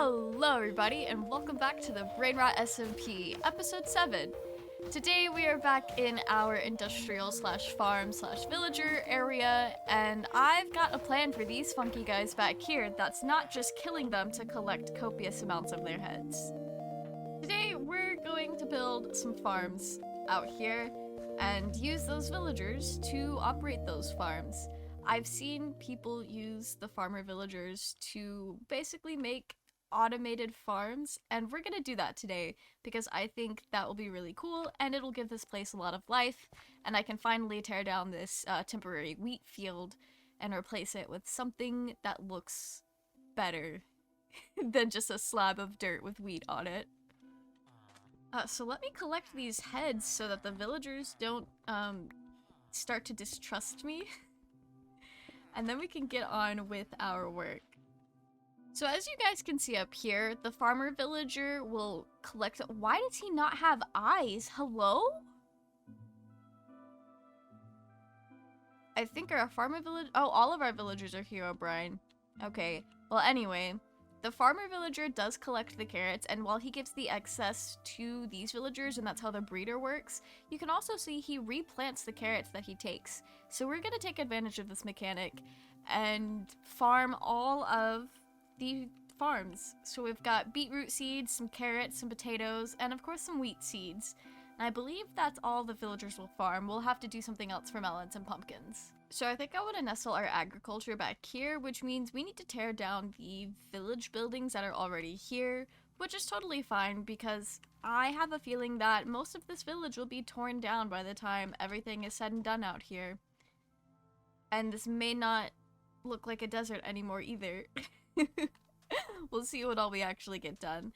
Hello everybody and welcome back to the Brainrot SMP, episode 7. Today we are back in our industrial slash farm slash villager area, and I've got a plan for these funky guys back here that's not just killing them to collect copious amounts of their heads. Today we're going to build some farms out here and use those villagers to operate those farms. I've seen people use the farmer villagers to basically make automated farms, and we're gonna do that today because I think that will be really cool and it'll give this place a lot of life, and I can finally tear down this temporary wheat field and replace it with something that looks better than just a slab of dirt with wheat on it. So let me collect these heads so that the villagers don't start to distrust me. And then we can get on with our work. So as you guys can see up here, the farmer villager will collect— why does he not have eyes? Hello? I think our farmer village— oh, all of our villagers are here, O'Brien. Okay, well anyway, the farmer villager does collect the carrots, and while he gives the excess to these villagers, and that's how the breeder works, you can also see he replants the carrots that he takes. So we're gonna take advantage of this mechanic and farm all of the farms. So we've got beetroot seeds, some carrots, some potatoes, and of course some wheat seeds. And I believe that's all the villagers will farm. We'll have to do something else for melons and pumpkins. So I think I want to nestle our agriculture back here, which means we need to tear down the village buildings that are already here, which is totally fine because I have a feeling that most of this village will be torn down by the time everything is said and done out here. And this may not look like a desert anymore either. We'll see what all we actually get done.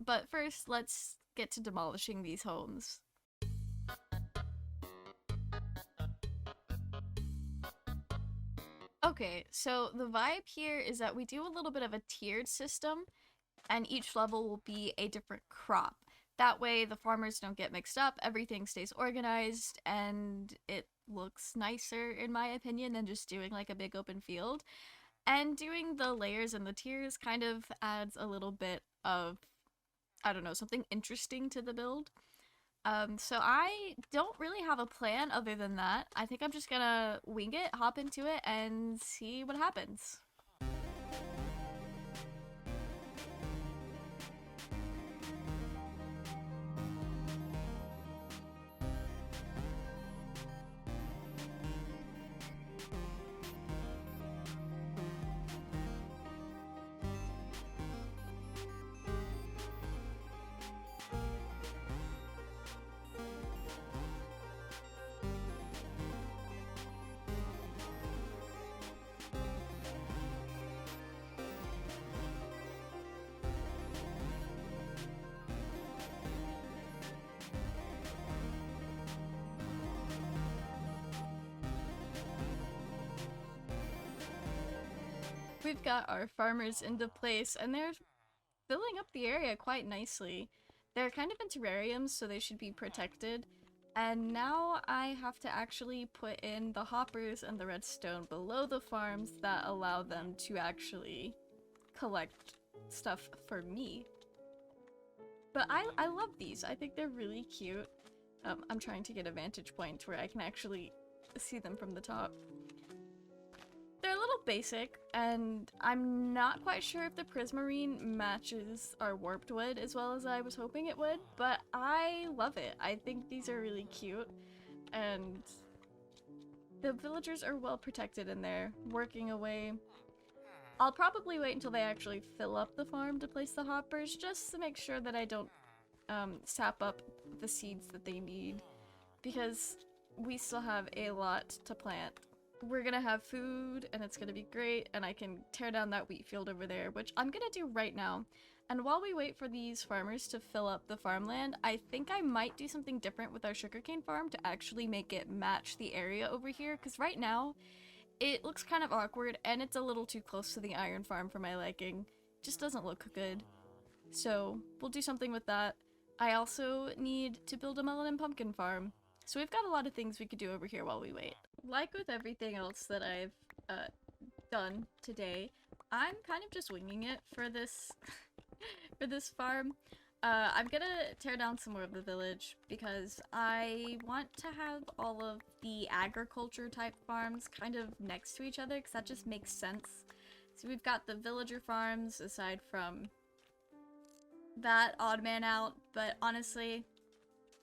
But first, let's get to demolishing these homes. Okay, so the vibe here is that we do a little bit of a tiered system, and each level will be a different crop. That way the farmers don't get mixed up, everything stays organized, and it looks nicer, in my opinion, than just doing like a big open field. And doing the layers and the tiers kind of adds a little bit of, I don't know, something interesting to the build. So I don't really have a plan other than that. I think I'm just gonna wing it, hop into it, and see what happens. We've got our farmers into place, and they're filling up the area quite nicely. They're kind of in terrariums, so they should be protected. And now I have to actually put in the hoppers and the redstone below the farms that allow them to actually collect stuff for me. But I love these. I think they're really cute. I'm trying to get a vantage point where I can actually see them from the top. They're a little basic, and I'm not quite sure if the prismarine matches our warped wood as well as I was hoping it would, but I love it. I think these are really cute, and the villagers are well protected in there, working away. I'll probably wait until they actually fill up the farm to place the hoppers, just to make sure that I don't sap up the seeds that they need, because we still have a lot to plant. We're gonna have food, and it's gonna be great, and I can tear down that wheat field over there, which I'm gonna do right now. And while we wait for these farmers to fill up the farmland, I think I might do something different with our sugarcane farm to actually make it match the area over here, because right now it looks kind of awkward, and it's a little too close to the iron farm for my liking. Just doesn't look good. So we'll do something with that. I also need to build a melon and pumpkin farm. So we've got a lot of things we could do over here while we wait. Like with everything else that I've done today, I'm kind of just winging it for this for this farm. I'm gonna tear down some more of the village because I want to have all of the agriculture type farms kind of next to each other because that just makes sense. So we've got the villager farms aside from that odd man out, but honestly,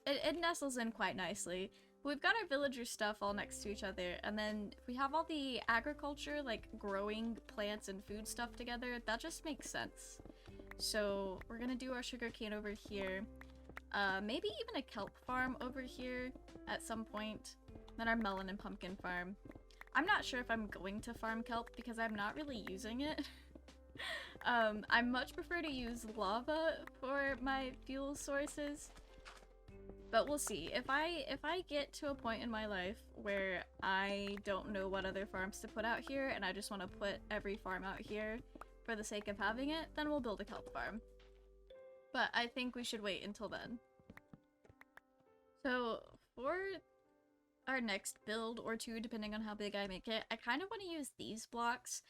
it nestles in quite nicely. We've got our villager stuff all next to each other, and then we have all the agriculture, like growing plants and food stuff together. That just makes sense. So we're gonna do our sugarcane over here. Maybe even a kelp farm over here at some point. Then our melon and pumpkin farm. I'm not sure if I'm going to farm kelp because I'm not really using it. I much prefer to use lava for my fuel sources. But we'll see. If I get to a point in my life where I don't know what other farms to put out here and I just want to put every farm out here for the sake of having it, then we'll build a kelp farm. But I think we should wait until then. So for our next build or two, depending on how big I make it, I kind of want to use these blocks.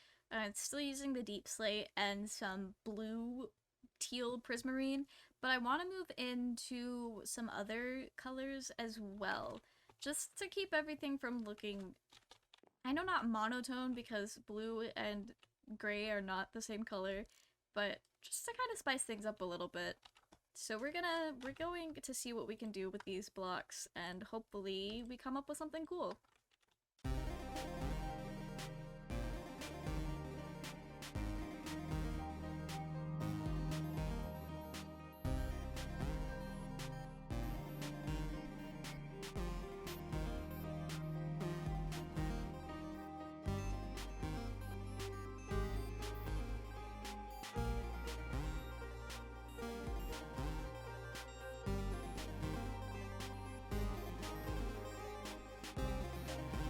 Still using the deep slate and some blue teal prismarine, but I want to move into some other colors as well, just to keep everything from looking, I know, not monotone because blue and gray are not the same color, but just to kind of spice things up a little bit. So we're going to see what we can do with these blocks, and hopefully we come up with something cool.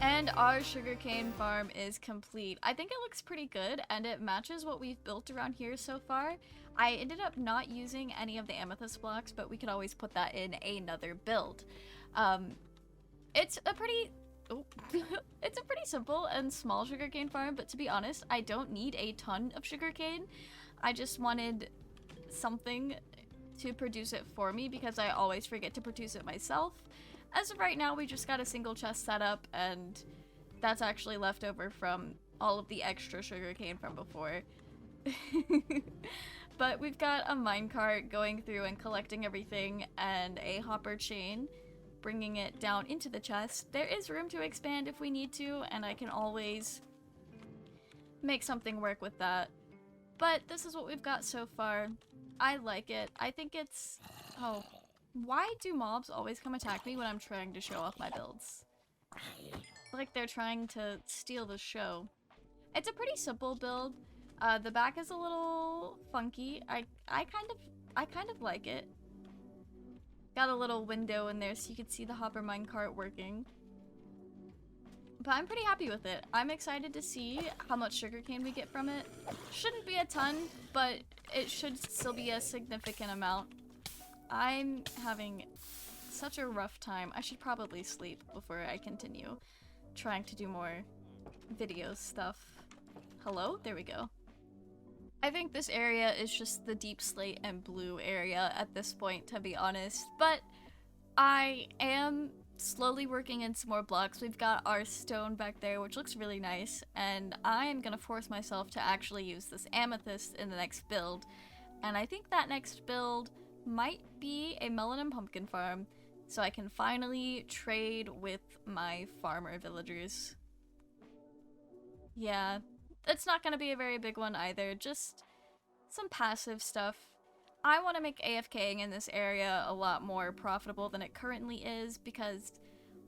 And our sugarcane farm is complete. I think it looks pretty good, and it matches what we've built around here so far. I ended up not using any of the amethyst blocks, but we could always put that in another build. It's a pretty... Oh. It's a pretty simple and small sugarcane farm, but to be honest, I don't need a ton of sugarcane. I just wanted something to produce it for me because I always forget to produce it myself. As of right now, we just got a single chest set up, and that's actually left over from all of the extra sugarcane from before. But we've got a minecart going through and collecting everything, and a hopper chain bringing it down into the chest. There is room to expand if we need to, and I can always make something work with that. But this is what we've got so far. I like it. I think it's... Oh. Why do mobs always come attack me when I'm trying to show off my builds? Like they're trying to steal the show. It's a pretty simple build. The back is a little funky. I kind of like it. Got a little window in there so you can see the hopper minecart working. But I'm pretty happy with it. I'm excited to see how much sugarcane we get from it. Shouldn't be a ton, but it should still be a significant amount. I'm having such a rough time. I should probably sleep before I continue trying to do more video stuff. Hello? There we go. I think this area is just the deep slate and blue area at this point, to be honest. But I am slowly working in some more blocks. We've got our stone back there, which looks really nice. And I am gonna force myself to actually use this amethyst in the next build. And I think that next build might be a melon and pumpkin farm, so I can finally trade with my farmer villagers. Yeah, it's not gonna be a very big one either, just some passive stuff. I want to make AFKing in this area a lot more profitable than it currently is, because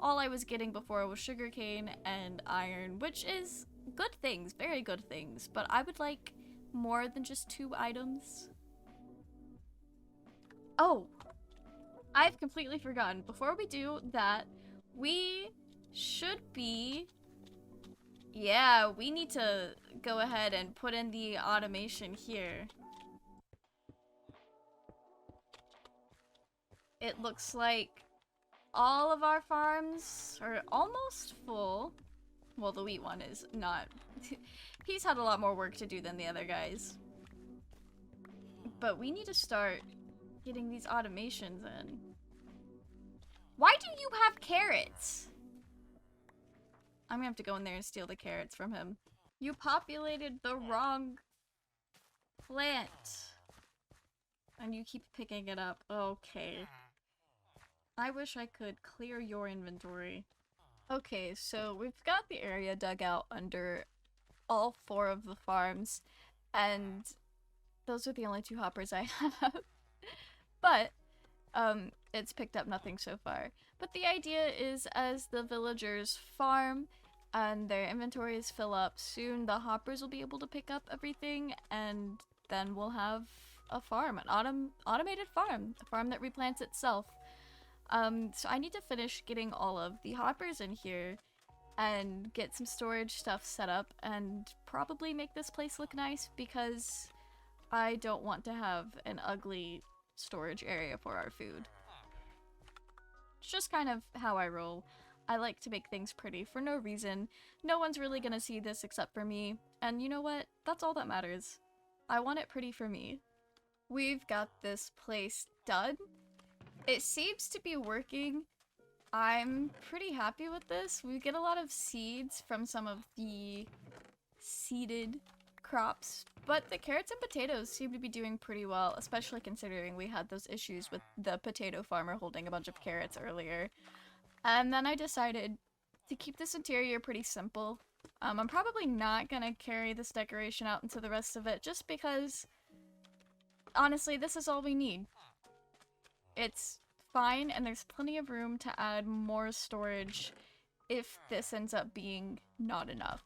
all I was getting before was sugarcane and iron, which is good things, very good things, but I would like more than just 2 items. Oh, I've completely forgotten. Before we do that, we should be... Yeah, we need to go ahead and put in the automation here. It looks like all of our farms are almost full. Well, the wheat one is not. He's had a lot more work to do than the other guys. But we need to start getting these automations in. Why do you have carrots? I'm gonna have to go in there and steal the carrots from him. You populated the wrong plant. And you keep picking it up. Okay. I wish I could clear your inventory. Okay, so we've got the area dug out under all 4 of the farms, and those are the only 2 hoppers I have. But, it's picked up nothing so far. But the idea is, as the villagers farm and their inventories fill up, soon the hoppers will be able to pick up everything, and then we'll have a farm, an automated farm, a farm that replants itself. So I need to finish getting all of the hoppers in here and get some storage stuff set up and probably make this place look nice, because I don't want to have an ugly storage area for our food. It's just kind of how I roll. I like to make things pretty for no reason. No one's really gonna see this except for me, and you know what? That's all that matters. I want it pretty for me. We've got this place done. It seems to be working. I'm pretty happy with this. We get a lot of seeds from some of the seeded crops, but the carrots and potatoes seem to be doing pretty well, especially considering we had those issues with the potato farmer holding a bunch of carrots earlier. And then I decided to keep this interior pretty simple. I'm probably not gonna carry this decoration out into the rest of it, just because, honestly, this is all we need. It's fine, and there's plenty of room to add more storage if this ends up being not enough.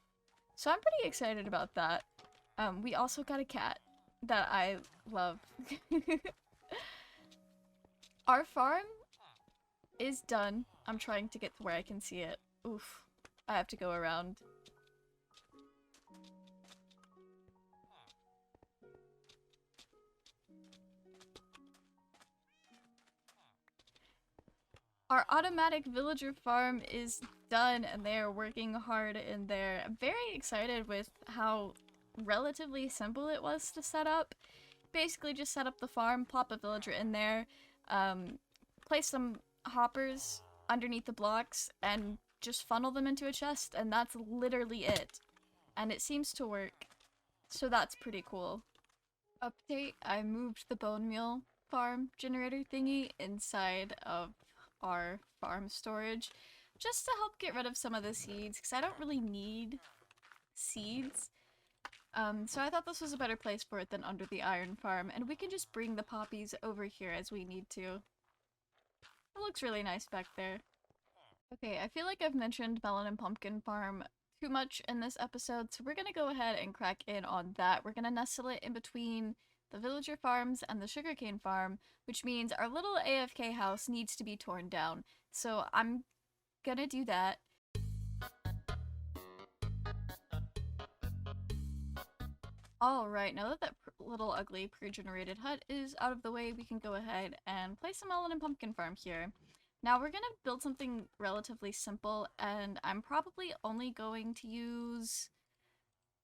So I'm pretty excited about that. We also got a cat that I love. Our farm is done. I'm trying to get to where I can see it. Oof. I have to go around. Our automatic villager farm is done, and they are working hard in there. I'm very excited with how relatively simple it was to set up. Basically just set up the farm, plop a villager in there, place some hoppers underneath the blocks, and just funnel them into a chest, and that's literally it. And it seems to work. So that's pretty cool. Update, I moved the bone meal farm generator thingy inside of our farm storage just to help get rid of some of the seeds, because I don't really need seeds. So I thought this was a better place for it than under the iron farm, and we can just bring the poppies over here as we need to. It looks really nice back there. Okay, I feel like I've mentioned melon and pumpkin farm too much in this episode, so we're gonna go ahead and crack in on that. We're gonna nestle it in between the villager farms and the sugarcane farm, which means our little AFK house needs to be torn down. So I'm gonna do that. Alright, now that that little ugly pre-generated hut is out of the way, we can go ahead and place a melon and pumpkin farm here. Now we're gonna build something relatively simple, and I'm probably only going to use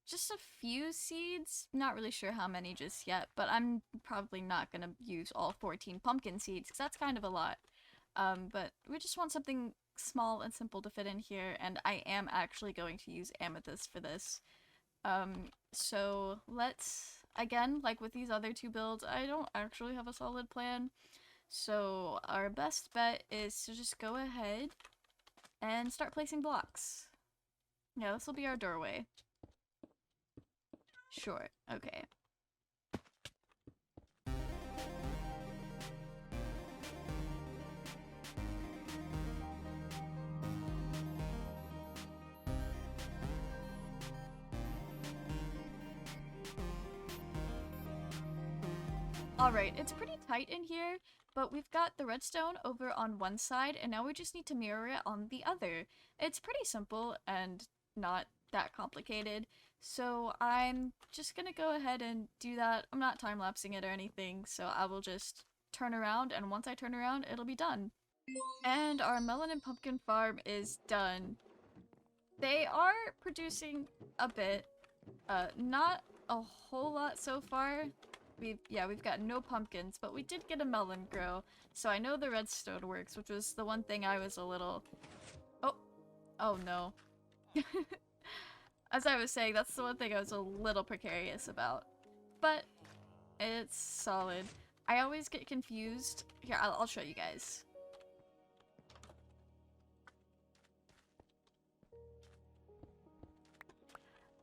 just a few seeds. Not really sure how many just yet, but I'm probably not gonna use all 14 pumpkin seeds, because that's kind of a lot. But we just want something small and simple to fit in here, and I am actually going to use amethyst for this. So let's, again, like with these other 2 builds, I don't actually have a solid plan. So our best bet is to just go ahead and start placing blocks. Yeah, this will be our doorway. Sure, okay. Alright, it's pretty tight in here, but we've got the redstone over on one side, and now we just need to mirror it on the other. It's pretty simple and not that complicated, so I'm just gonna go ahead and do that. I'm not time-lapsing it or anything, so I will just turn around, and once I turn around, it'll be done. And our melon and pumpkin farm is done. They are producing a bit, Not a whole lot so far. We've got no pumpkins, but we did get a melon grow, so I know the redstone works, which was the one thing I was a little... Oh, oh no. As I was saying, that's the one thing I was a little precarious about. But it's solid. I always get confused. Here, I'll show you guys.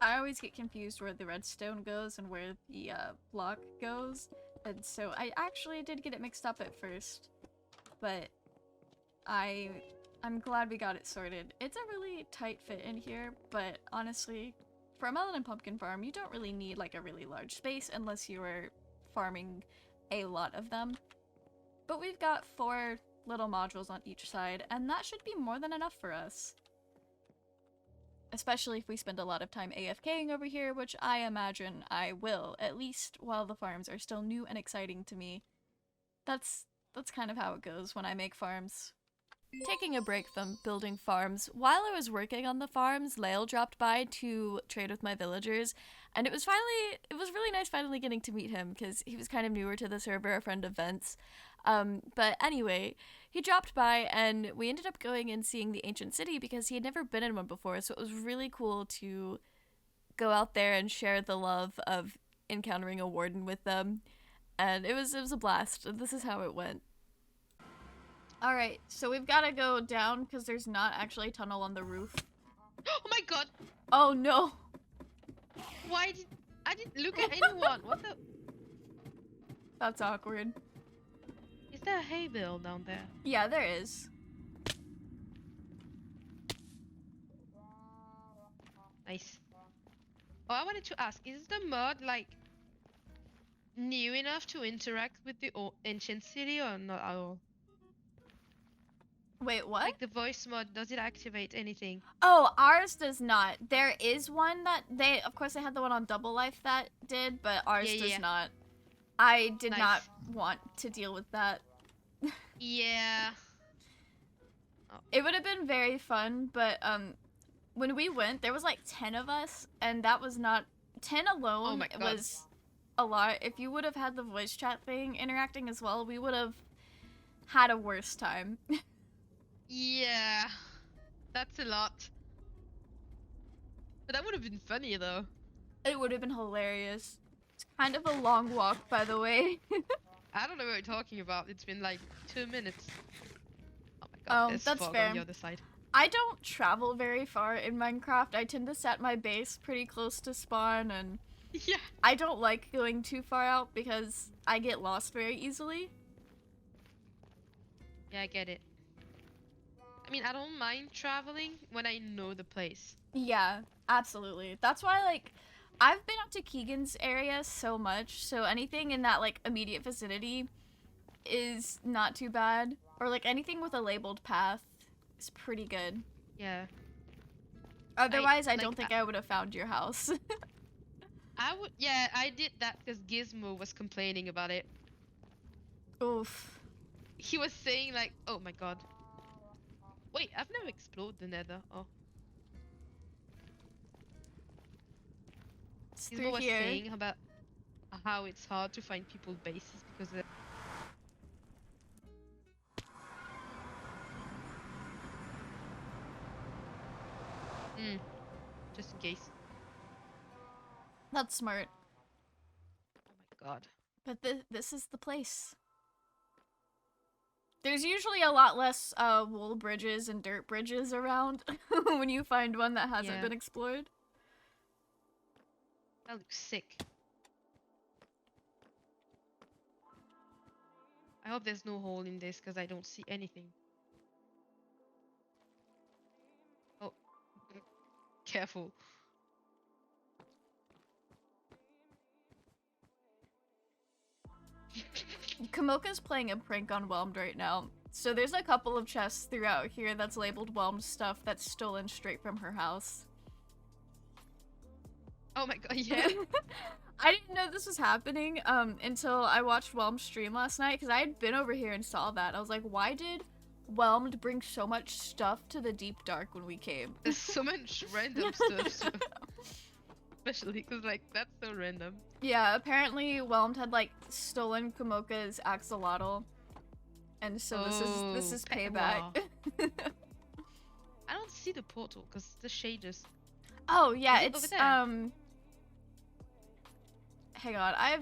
I always get confused where the redstone goes and where the block goes. And so I actually did get it mixed up at first. But I'm glad we got it sorted. It's a really tight fit in here, but honestly, for a melon and pumpkin farm, you don't really need like a really large space unless you are farming a lot of them. But we've got 4 little modules on each side, and that should be more than enough for us. Especially if we spend a lot of time AFKing over here, which I imagine I will, at least while the farms are still new and exciting to me. That's kind of how it goes when I make farms. Taking a break from building farms, while I was working on the farms, Lael dropped by to trade with my villagers, and it was really nice finally getting to meet him, because he was kind of newer to the server, a friend of Vent's. But anyway, he dropped by, and we ended up going and seeing the ancient city, because he had never been in one before, so it was really cool to go out there and share the love of encountering a warden with them, and it was a blast. This is how it went. Alright, so we've got to go down because there's not actually a tunnel on the roof. Oh my god! Oh no! Why did... I didn't look at anyone! What the... That's awkward. Is there a hay bale down there? Yeah, there is. Nice. Oh, I wanted to ask, is the mod, like, new enough to interact with the ancient city or not at all? Wait, what? Like the voice mod, does it activate anything? Oh, ours does not. There is one that of course they had the one on Double Life that did, but ours does not. I did not want to deal with that. Yeah. Oh. It would have been very fun, but when we went, there was like 10 of us, and that was not 10 alone. It was a lot. If you would have had the voice chat thing interacting as well, we would have had a worse time. Yeah, that's a lot. But that would have been funny though. It would have been hilarious. It's kind of a long walk, by the way. I don't know what you're talking about. It's been like 2 minutes. Oh my god, there's that's fog fair. on the other side. I don't travel very far in Minecraft. I tend to set my base pretty close to spawn, and yeah, I don't like going too far out because I get lost very easily. Yeah, I get it. I mean, I don't mind traveling when I know the place. Yeah, absolutely. That's why, like, I've been up to Keegan's area so much, so anything in that, like, immediate vicinity is not too bad. Or, like, anything with a labeled path is pretty good. Yeah. Otherwise, I don't think I would have found your house. Yeah, I did that because Gizmo was complaining about it. Oof. He was saying, like, oh my god. Wait, I've never explored the nether. Oh. It's Gizmo was here. saying about how it's hard to find people's bases because they're... just in case. That's smart. Oh my god. But this is the place. There's usually a lot less wool bridges and dirt bridges around when you find one that hasn't been explored. That looks sick. I hope there's no hole in this because I don't see anything. Oh. Careful. Kamoka's playing a prank on Whelmed right now. So there's a couple of chests throughout here that's labeled Whelmed stuff that's stolen straight from her house. Oh my god, yeah. I didn't know this was happening until I watched Whelmed stream last night because I had been over here and saw that. I was like, why did Whelmed bring so much stuff to the Deep Dark when we came? There's so much random stuff. especially because like that's so random. Yeah, apparently Whelmed had like stolen Kumoka's axolotl, and so this is payback. Wow. I don't see the portal because the shaders. Oh yeah, Is it over it's there? Hang on, I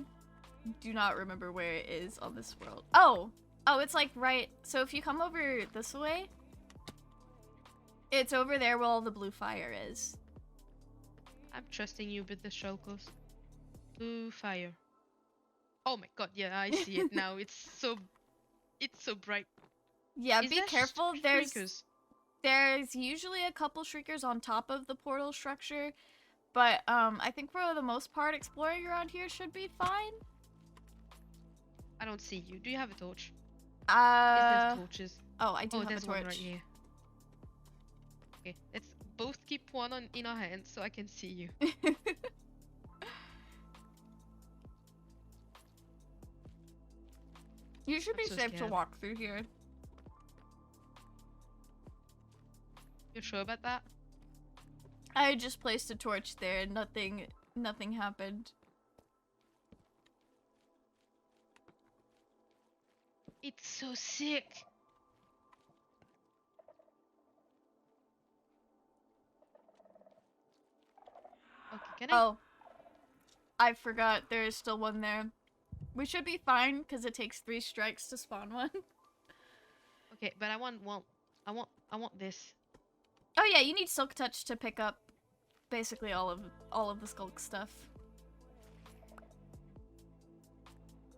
do not remember where it is on this world. Oh, it's like right. So if you come over this way, it's over there where all the blue fire is. I'm trusting you with the shulkers. Blue fire. Oh my god, yeah, I see it now. It's so bright. Yeah, Is be there careful. shriekers? There's usually a couple shriekers on top of the portal structure, but I think for the most part, exploring around here should be fine. I don't see you. Do you have a torch? Is there torches? Oh, I do have a there's torch. one right here. Okay, let's both keep one in our hands so I can see you. You should be so safe to scared. walk through here. You're sure about that? I just placed a torch there and nothing happened. It's so sick. Okay, can I? Oh, I forgot there is still one there. We should be fine because it takes 3 strikes to spawn one. Okay, but I want this. Oh yeah, you need Silk Touch to pick up basically all of the Skulk stuff.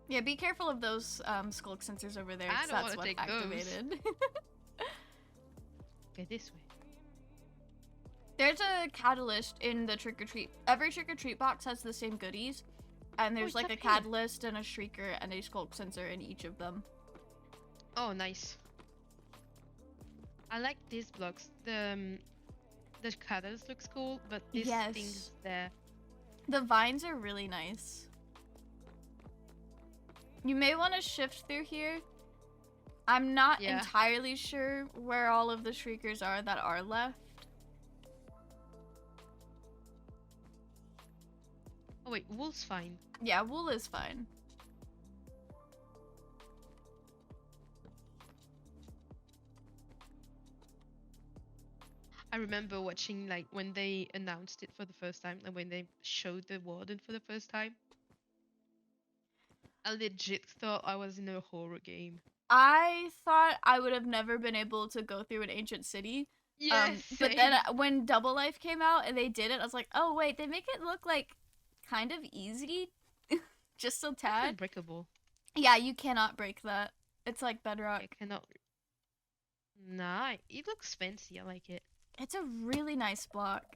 Yeah, be careful of those Skulk sensors over there, I because don't that's wanna what take activated. Okay, this way. There's a catalyst in the trick-or-treat. Every trick-or-treat box has the same goodies, and there's it's like up a here. catalyst and a shrieker and a Skulk sensor in each of them. Oh, nice. I like these blocks. The catalyst looks cool, but this thing's there. The vines are really nice. You may want to shift through here. I'm not entirely sure where all of the shriekers are that are left. Oh wait, wool's fine. Yeah, wool is fine. I remember watching like when they announced it for the first time and when they showed the warden for the first time. I legit thought I was in a horror game. I thought I would have never been able to go through an ancient city. Yes. But then when Double Life came out and they did it, I was like, oh wait, they make it look like kind of easy. Just a tad. Unbreakable. Yeah, you cannot break that. It's like bedrock. I cannot. Nah, it looks fancy. I like it. It's a really nice block.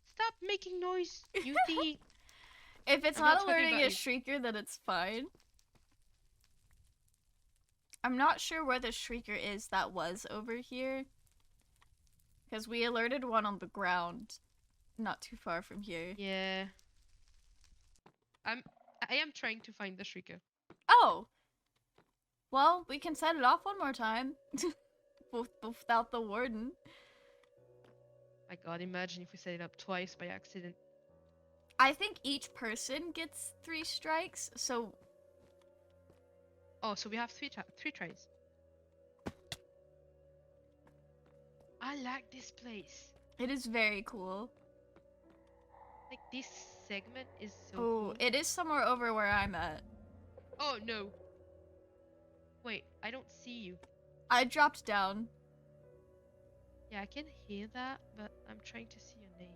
Stop making noise, Yuti. If it's I'm not not talking alerting about a you. shrieker, then it's fine. I'm not sure where the shrieker is that was over here. Because we alerted one on the ground. Not too far from here. Yeah. I am trying to find the shrieker. Oh! Well, we can set it off one more time. Without the warden. My god, imagine if we set it up twice by accident. I think each person gets 3 strikes, so... Oh, so we have three tries. I like this place. It is very cool. Like, this segment is so Oh, cool. it is somewhere over where I'm at. Oh, no. Wait, I don't see you. I dropped down. Yeah, I can hear that, but I'm trying to see your name.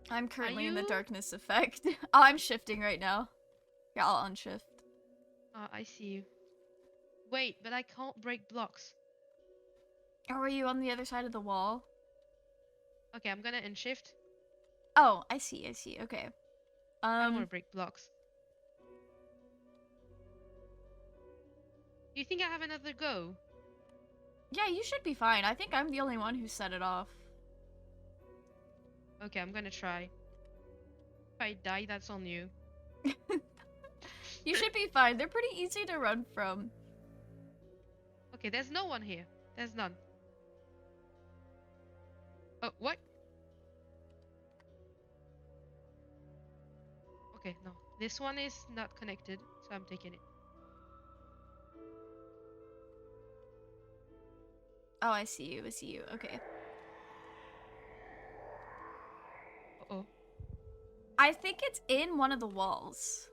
I'm currently in the you? darkness effect. Oh, I'm shifting right now. Yeah, I'll unshift. I see you. Wait, but I can't break blocks. Or are you on the other side of the wall? Okay, I'm gonna unshift. Oh, I see, okay. I don't want to break blocks. Do you think I have another go? Yeah, you should be fine. I think I'm the only one who set it off. Okay, I'm gonna try. If I die, that's on you. You should be fine. They're pretty easy to run from. Okay, there's no one here. There's none. Oh, what? Okay, no. This one is not connected, so I'm taking it. Oh, I see you. I see you. Okay. Uh-oh. I think it's in one of the walls.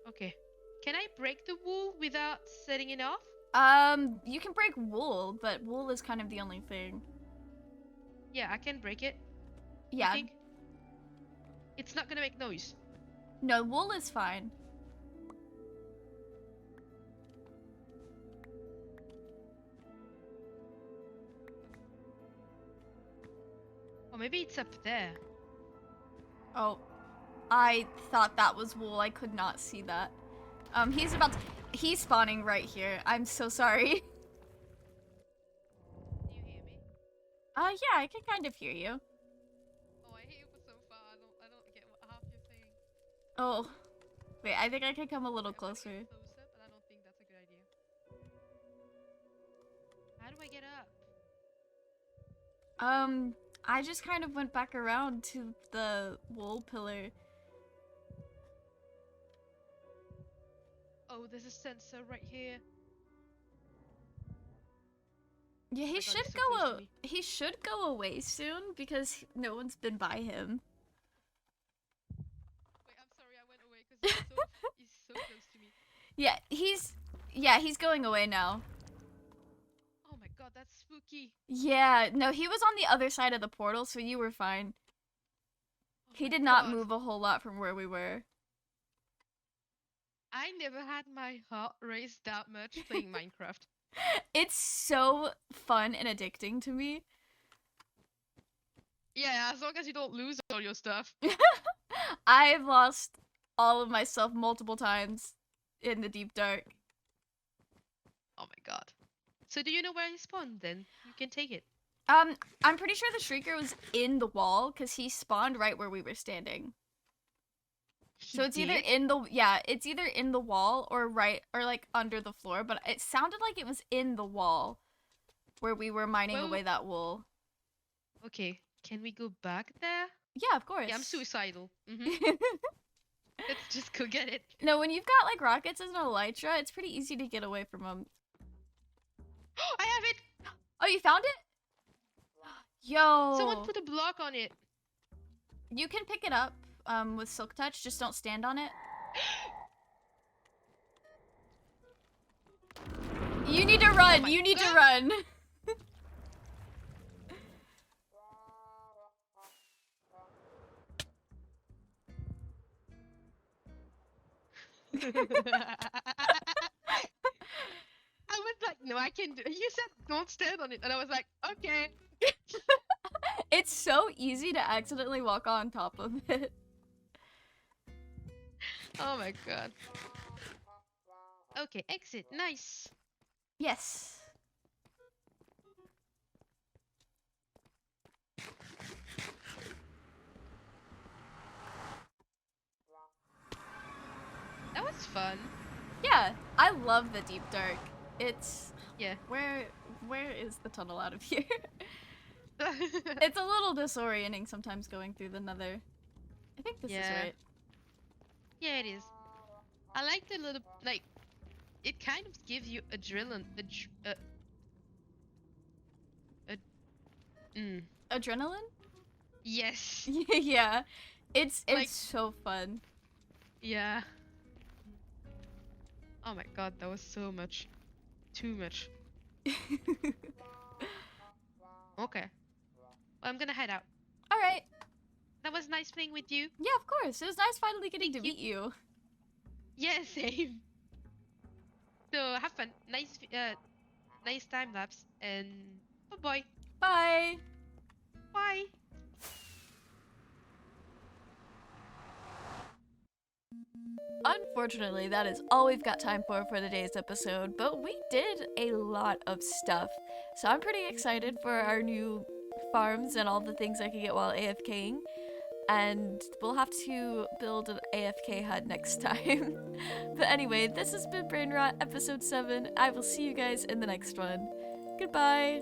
Okay. Can I break the wool without setting it off? You can break wool, but wool is kind of the only thing. Yeah, I can break it. You Yeah. think? It's not gonna make noise. No, wool is fine. Or maybe it's up there. Oh, I thought that was wool. I could not see that. He's spawning right here. I'm so sorry. Do you hear me? Yeah, I can kind of hear you. Oh, I hear you so far. I don't get what half you're saying. Oh, wait, I think I can come a little I'm gonna closer. get closer, but I don't think that's a good idea. How do I get up? I just kind of went back around to the wool pillar. Oh, there's a sensor right here. Yeah, Oh my God, he's so close to me. he should go away soon because no one's been by him. Wait, I'm sorry, I went away because he's so close to me. Yeah, he's going away now. Oh my God, that's spooky. Yeah, no, he was on the other side of the portal, so you were fine. Oh He my did not God. move a whole lot from where we were. I never had my heart raised that much playing Minecraft. It's so fun and addicting to me. Yeah, as long as you don't lose all your stuff. I've lost all of my stuff multiple times in the deep dark. Oh my God. So do you know where he spawned then? You can take it. I'm pretty sure the Shrieker was in the wall because he spawned right where we were standing. He So it's either did? it's either in the wall or like under the floor, but it sounded like it was in the wall where we were mining Well- away that wool. Okay, can we go back there? Yeah, of course. Yeah, I'm suicidal. Let's just go get it. No, when you've got like rockets as an elytra, it's pretty easy to get away from them. I have it! Oh, you found it? Yo. Someone put a block on it. You can pick it up with Silk Touch, just don't stand on it. You need to run. my You need to God. run. I was like, no, I can do it. You said don't stand on it. And I was like, okay. It's so easy to accidentally walk on top of it. Oh my God. Okay, exit. Nice. Yes. That was fun. Yeah, I love the deep dark. It's Yeah. where is the tunnel out of here? It's a little disorienting sometimes going through the nether. I think this is Yeah. right. Yeah, it is. I like the little, like, it kind of gives you adrenaline. Adrenaline? Yes. Yeah. It's Like- so fun. Yeah. Oh my God, that was so much. Too much. Okay. Well, I'm gonna head out. Alright. That was nice playing with you. Yeah, of course. It was nice finally getting to Thank you. meet you. Yeah, same. So have fun. Nice time lapse, and bye bye. Bye. Bye. Unfortunately, that is all we've got time for today's episode, but we did a lot of stuff. So I'm pretty excited for our new farms and all the things I can get while AFKing. And we'll have to build an AFK hut next time. But anyway, this has been Brainrot episode 7. I will see you guys in the next one. Goodbye.